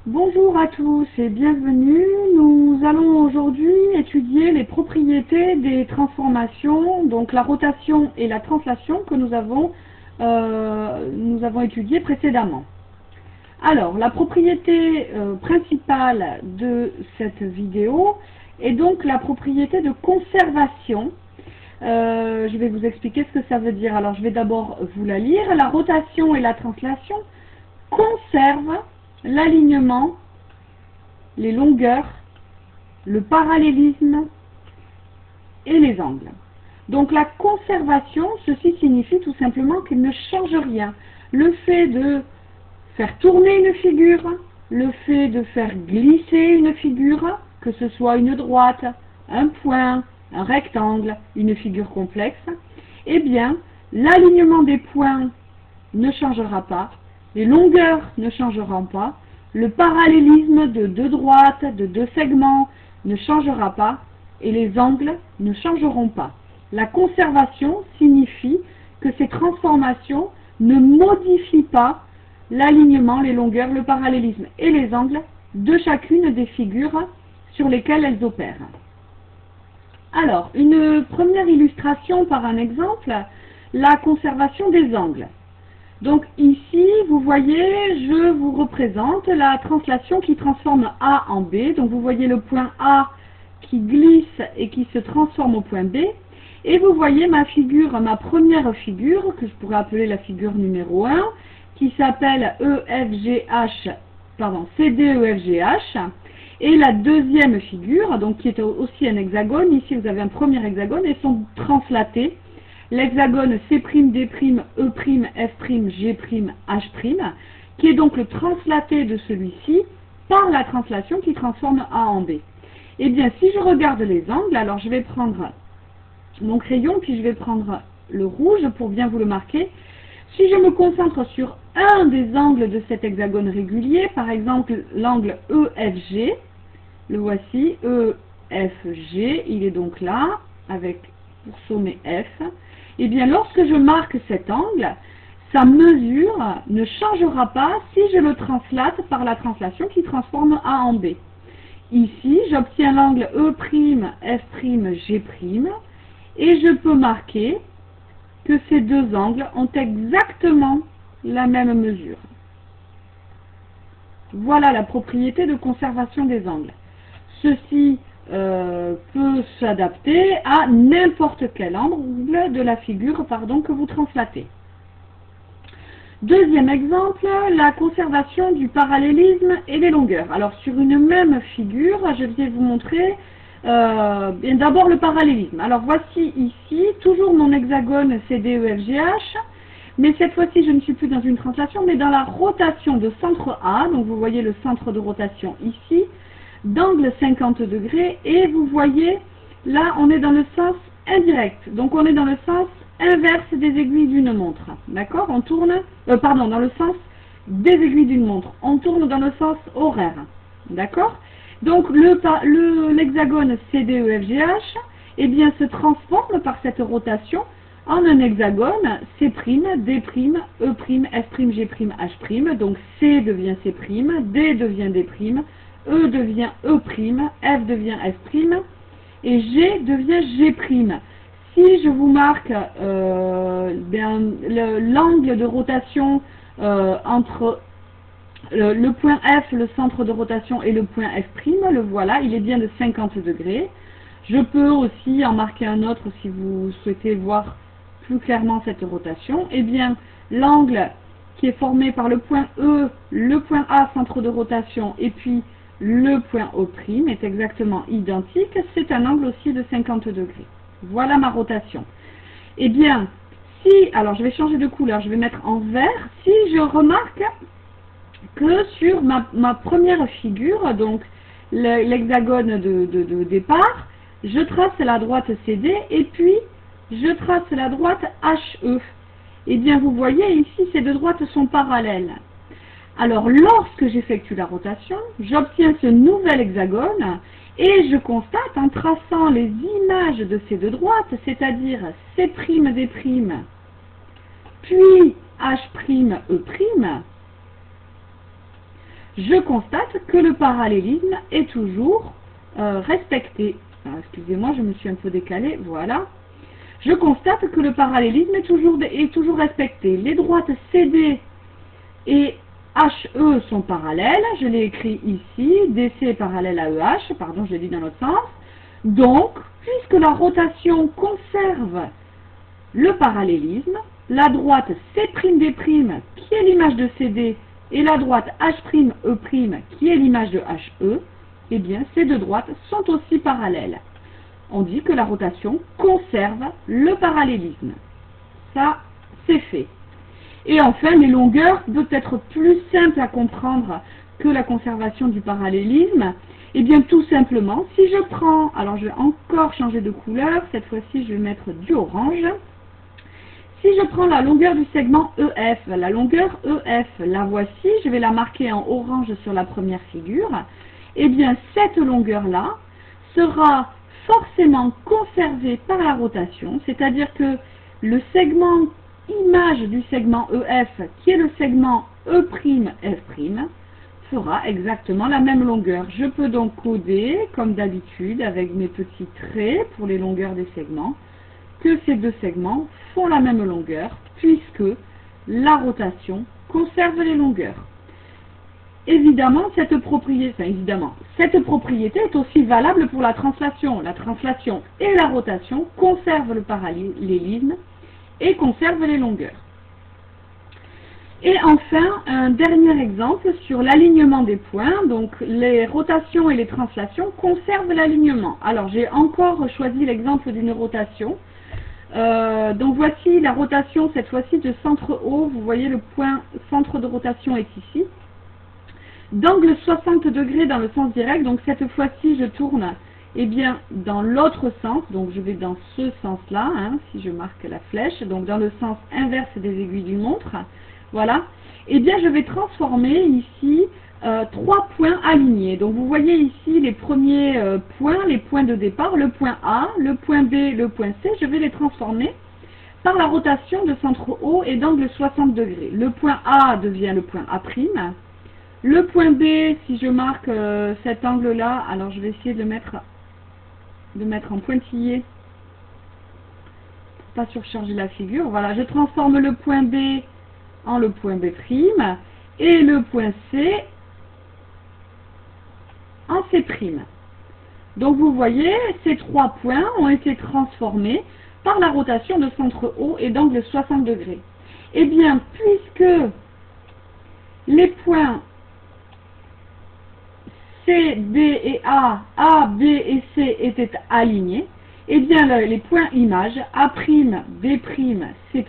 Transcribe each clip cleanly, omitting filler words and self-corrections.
Bonjour à tous et bienvenue. Nous allons aujourd'hui étudier les propriétés des transformations, donc la rotation et la translation que nous avons étudiées précédemment. Alors, la propriété principale de cette vidéo est donc la propriété de conservation. Je vais vous expliquer ce que ça veut dire. Alors, je vais d'abord vous la lire. La rotation et la translation conservent l'alignement, les longueurs, le parallélisme et les angles. Donc la conservation, ceci signifie tout simplement qu'il ne change rien. Le fait de faire tourner une figure, le fait de faire glisser une figure, que ce soit une droite, un point, un rectangle, une figure complexe, eh bien, l'alignement des points ne changera pas, les longueurs ne changeront pas, le parallélisme de deux droites, de deux segments ne changera pas et les angles ne changeront pas. La conservation signifie que ces transformations ne modifient pas l'alignement, les longueurs, le parallélisme et les angles de chacune des figures sur lesquelles elles opèrent. Alors, une première illustration par un exemple, la conservation des angles. Donc ici, vous voyez, je vous représente la translation qui transforme A en B. Donc vous voyez le point A qui glisse et qui se transforme au point B. Et vous voyez ma figure, ma première figure, que je pourrais appeler la figure numéro 1, qui s'appelle CDEFGH. Et la deuxième figure, donc qui est aussi un hexagone. Ici, vous avez un premier hexagone et sont translatés. L'hexagone C', D', E', F', G', H', qui est donc le translaté de celui-ci par la translation qui transforme A en B. Eh bien, si je regarde les angles, alors je vais prendre mon crayon, puis je vais prendre le rouge pour bien vous le marquer. Si je me concentre sur un des angles de cet hexagone régulier, par exemple l'angle EFG, le voici, EFG, il est donc là, avec pour sommet F. Eh bien, lorsque je marque cet angle, sa mesure ne changera pas si je le translate par la translation qui transforme A en B. Ici, j'obtiens l'angle E', F', G', et je peux marquer que ces deux angles ont exactement la même mesure. Voilà la propriété de conservation des angles. Ceci peut s'adapter à n'importe quel angle de la figure que vous translatez. Deuxième exemple, la conservation du parallélisme et des longueurs. Alors sur une même figure, je vais vous montrer d'abord le parallélisme. Alors voici ici toujours mon hexagone CDEFGH, mais cette fois-ci je ne suis plus dans une translation, mais dans la rotation de centre A. Donc vous voyez le centre de rotation ici, d'angle 50 degrés, et vous voyez, là, on est dans le sens indirect. Donc, on est dans le sens inverse des aiguilles d'une montre. D'accord? On tourne, dans le sens des aiguilles d'une montre. On tourne dans le sens horaire. D'accord? Donc, l'hexagone CDEFGH, eh bien, se transforme par cette rotation en un hexagone C', D', E', F', G', H'. Donc, C devient C', D devient D', E devient E', F devient F', et G devient G'. Si je vous marque l'angle de rotation entre le point F, le centre de rotation, et le point F', le voilà, il est bien de 50 degrés. Je peux aussi en marquer un autre si vous souhaitez voir plus clairement cette rotation. Eh bien, l'angle qui est formé par le point E, le point A, centre de rotation, et puis le point O' est exactement identique, c'est un angle aussi de 50 degrés. Voilà ma rotation. Eh bien, alors je vais changer de couleur, je vais mettre en vert, si je remarque que sur ma première figure, donc l'hexagone de départ, je trace la droite CD et puis je trace la droite HE. Eh bien, vous voyez ici, ces deux droites sont parallèles. Alors, lorsque j'effectue la rotation, j'obtiens ce nouvel hexagone et je constate en traçant les images de ces deux droites, c'est-à-dire C', D', puis H', E', je constate que le parallélisme est toujours respecté. Excusez-moi, je me suis un peu décalée, voilà. Je constate que le parallélisme est toujours respecté. Les droites CD et HE sont parallèles, je l'ai écrit ici, DC est parallèle à EH, pardon, je l'ai dit dans l'autre sens. Donc, puisque la rotation conserve le parallélisme, la droite C'D', qui est l'image de CD, et la droite H'E', qui est l'image de HE, eh bien, ces deux droites sont aussi parallèles. On dit que la rotation conserve le parallélisme. Ça, c'est fait. Et enfin, les longueurs peuvent être plus simples à comprendre que la conservation du parallélisme. Eh bien, tout simplement, si je prends, alors je vais encore changer de couleur, cette fois-ci je vais mettre du orange. Si je prends la longueur du segment EF, la longueur EF, la voici, je vais la marquer en orange sur la première figure, eh bien, cette longueur-là sera forcément conservée par la rotation, c'est-à-dire que le segment image du segment EF, qui est le segment E'F', fera exactement la même longueur. Je peux donc coder, comme d'habitude, avec mes petits traits pour les longueurs des segments, que ces deux segments font la même longueur, puisque la rotation conserve les longueurs. Évidemment, cette propriété est aussi valable pour la translation. La translation et la rotation conservent le parallélisme et conservent les longueurs. Et enfin, un dernier exemple sur l'alignement des points. Donc, les rotations et les translations conservent l'alignement. Alors, j'ai encore choisi l'exemple d'une rotation. Donc, voici la rotation, cette fois-ci, de centre haut. Vous voyez, le point centre de rotation est ici. D'angle 60 degrés dans le sens direct. Donc, cette fois-ci, je tourne eh bien, dans l'autre sens. Donc, je vais dans ce sens-là, hein, si je marque la flèche. Donc, dans le sens inverse des aiguilles d'une montre. Voilà. Eh bien, je vais transformer ici 3 points alignés. Donc, vous voyez ici les premiers points, les points de départ, le point A, le point B, le point C. Je vais les transformer par la rotation de centre haut et d'angle 60 degrés. Le point A devient le point A'. Le point B, si je marque cet angle-là, alors je vais essayer de le mettre en pointillé pour pas surcharger la figure. Voilà, je transforme le point B en le point B' et le point C en C'. Donc vous voyez, ces 3 points ont été transformés par la rotation de centre haut et d'angle 60 degrés. Eh bien, puisque les points C, D et A, B et C étaient alignés, eh bien les points images A', B', C',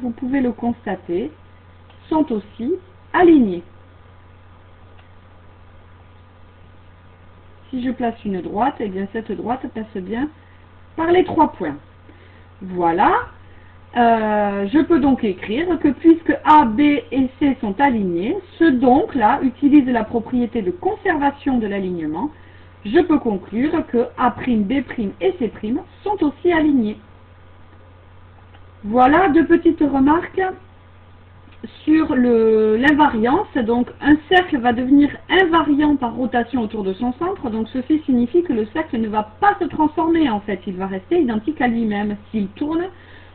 vous pouvez le constater, sont aussi alignés. Si je place une droite, eh bien cette droite passe bien par les 3 points. Voilà. Je peux donc écrire que puisque A, B et C sont alignés, ce donc-là utilise la propriété de conservation de l'alignement. Je peux conclure que A', B' et C' sont aussi alignés. Voilà 2 petites remarques sur l'invariance. Donc un cercle va devenir invariant par rotation autour de son centre. Donc ceci signifie que le cercle ne va pas se transformer en fait. Il va rester identique à lui-même s'il tourne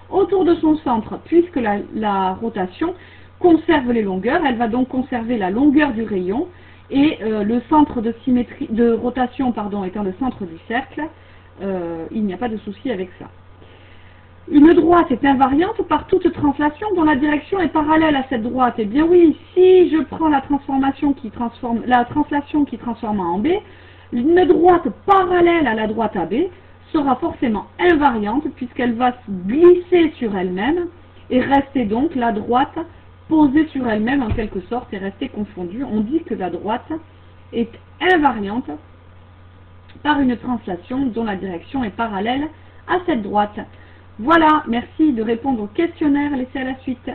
autour de son centre, puisque la rotation conserve les longueurs. Elle va donc conserver la longueur du rayon et le centre de rotation étant le centre du cercle, il n'y a pas de souci avec ça. Une droite est invariante par toute translation dont la direction est parallèle à cette droite. Eh bien oui, si je prends la translation qui transforme en B, une droite parallèle à la droite AB sera forcément invariante puisqu'elle va se glisser sur elle-même et rester donc la droite posée sur elle-même en quelque sorte et rester confondue. On dit que la droite est invariante par une translation dont la direction est parallèle à cette droite. Voilà, merci de répondre au questionnaire, laissez à la suite.